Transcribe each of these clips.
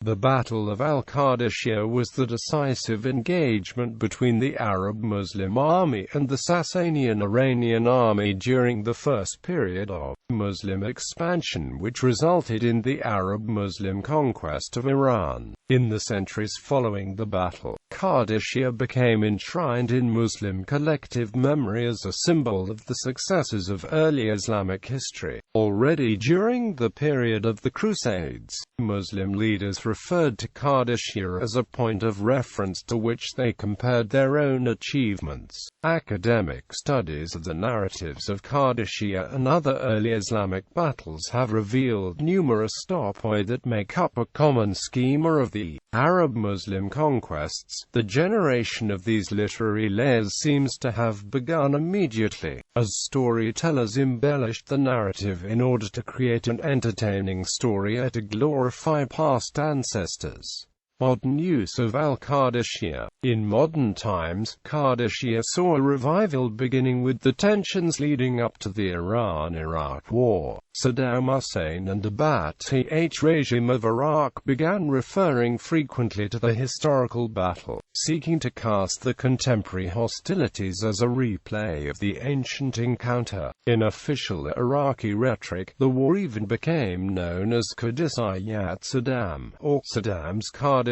The Battle of al-Qādisiyyah was the decisive engagement between the Arab Muslim army and the Sāsānian Iranian army during the first period of Muslim expansion, which resulted in the Arab-Muslim conquest of Iran. In the centuries following the battle, Qādisiyyah became enshrined in Muslim collective memory as a symbol of the successes of early Islamic history. Already during the period of the Crusades, Muslim leaders referred to Qādisiyyah as a point of reference to which they compared their own achievements. Academic studies of the narratives of Qādisiyyah and other early Islamic battles have revealed numerous topoi that make up a common schema of the Arab-Muslim conquests. The generation of these literary layers seems to have begun immediately, as storytellers embellished the narrative in order to create an entertaining story and to glorify past ancestors. Modern use of al-Qādisiyyah. In modern times, Qādisiyyah saw a revival beginning with the tensions leading up to the Iran-Iraq War. Saddam Hussein and the Ba'ath regime of Iraq began referring frequently to the historical battle, seeking to cast the contemporary hostilities as a replay of the ancient encounter. In official Iraqi rhetoric, the war even became known as Decisive Saddam, or Saddam's Qādisiyyah.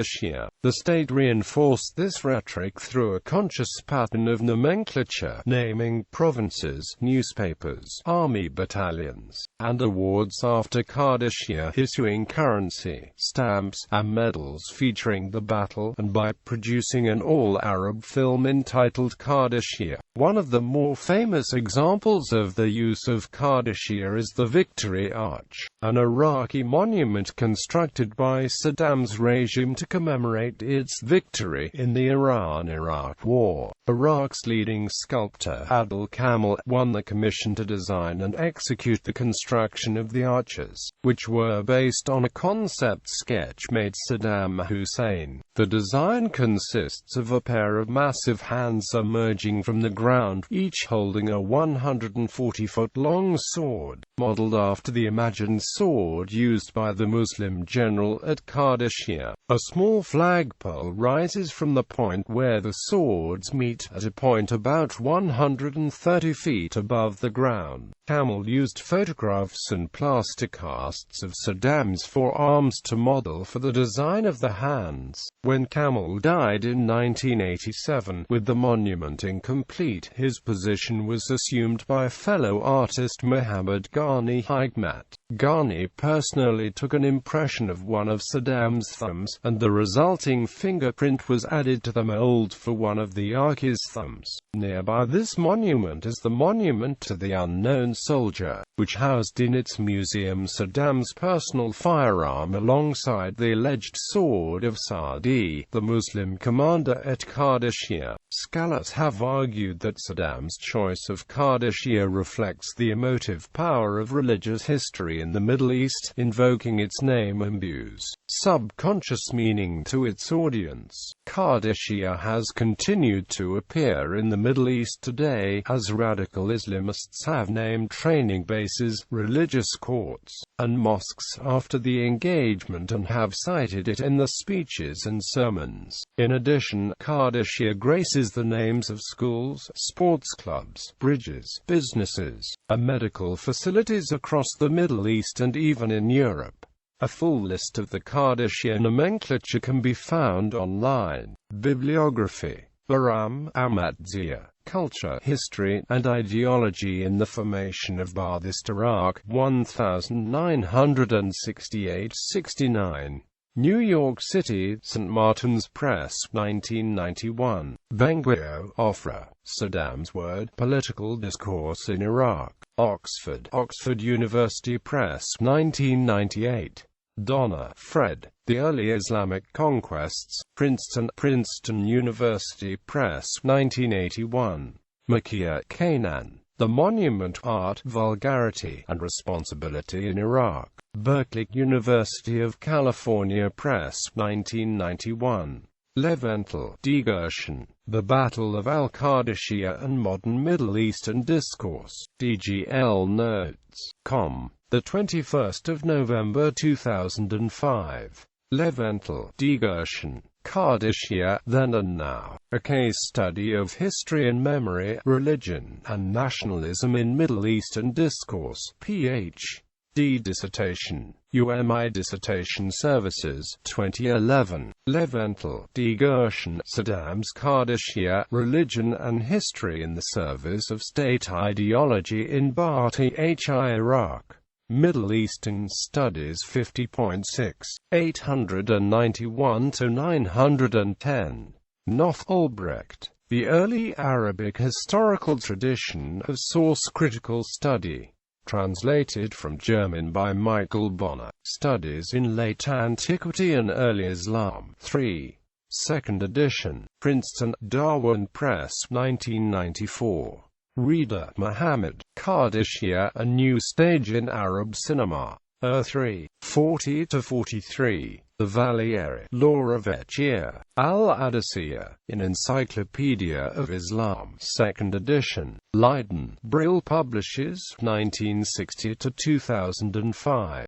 The state reinforced this rhetoric through a conscious pattern of nomenclature, naming provinces, newspapers, army battalions, and awards after Qādisiyyah, issuing currency, stamps, and medals featuring the battle, and by producing an all-Arab film entitled Qādisiyyah. One of the more famous examples of the use of Qādisiyyah is the Victory Arch, an Iraqi monument constructed by Saddam's regime to commemorate its victory in the Iran-Iraq War. Iraq's leading sculptor Adil Kamal won the commission to design and execute the construction of the arches, which were based on a concept sketch made Saddam Hussein. The design consists of a pair of massive hands emerging from the ground, each holding a 140-foot-long sword, modeled after the imagined sword used by the Muslim general at Qādisiyyah. A small flagpole rises from the point where the swords meet, at a point about 130 feet above the ground. Kamal used photographs and plaster casts of Saddam's forearms to model for the design of the hands. When Kamal died in 1987, with the monument incomplete, his position was assumed by fellow artist Muhammad Ghani Hikmat. Ghani personally took an impression of one of Saddam's thumbs, and the resulting fingerprint was added to the mold for one of the arch's thumbs. Nearby this monument is the monument to the unknown soldier, which housed in its museum Saddam's personal firearm alongside the alleged sword of Saadi, the Muslim commander at Qādisiyyah. Scholars have argued that Saddam's choice of Qādisiyyah reflects the emotive power of religious history in the Middle East. Invoking its name imbues subconscious meaning to its audience. Qādisiyyah has continued to appear in the Middle East today, as radical Islamists have named training bases, religious courts, and mosques after the engagement and have cited it in their speeches and sermons. In addition, Qādisiyyah graces the names of schools, sports clubs, bridges, businesses, and medical facilities across the Middle East and even in Europe. A full list of the Qādisiyyah nomenclature can be found online. Bibliography. Bahram, Ahmadiyya. Culture, History, and Ideology in the Formation of Ba'athist Iraq, 1968-69. New York City, St. Martin's Press, 1991. Benguio, Ofra. Saddam's Word, Political Discourse in Iraq. Oxford University Press, 1998. Donner, Fred. The Early Islamic Conquests. Princeton University Press, 1981. Makia, Kanan. The Monument, Art, Vulgarity, and Responsibility in Iraq. Berkeley University of California Press, 1991. Leventhal, D. Gershon. The Battle of al-Qādisiyyah and Modern Middle Eastern Discourse. DGL Notes. Com. The 21st of November 2005. Leventhal, D. Gershon, Qādisiyyah, Then and Now, A Case Study of History and Memory, Religion, and Nationalism in Middle Eastern Discourse, Ph.D. Dissertation, UMI Dissertation Services, 2011. Leventhal, D. Gershon, Saddam's Qādisiyyah, Religion and History in the Service of State Ideology in Ba'ath Iraq. Middle Eastern Studies 50.6, 891–910. Noth Albrecht, The Early Arabic Historical Tradition of Source-Critical Study. Translated from German by Michael Bonner. Studies in Late Antiquity and Early Islam. 3. 2nd edition. Princeton, Darwin Press, 1994. Reader Muhammad. Qādisiyyah, A New Stage in Arab Cinema. 3. 40–43. The Valieri, Law of Echir, al-Qādisiyyah, in Encyclopedia of Islam, 2nd edition. Leiden, Brill Publishers, 1960–2005.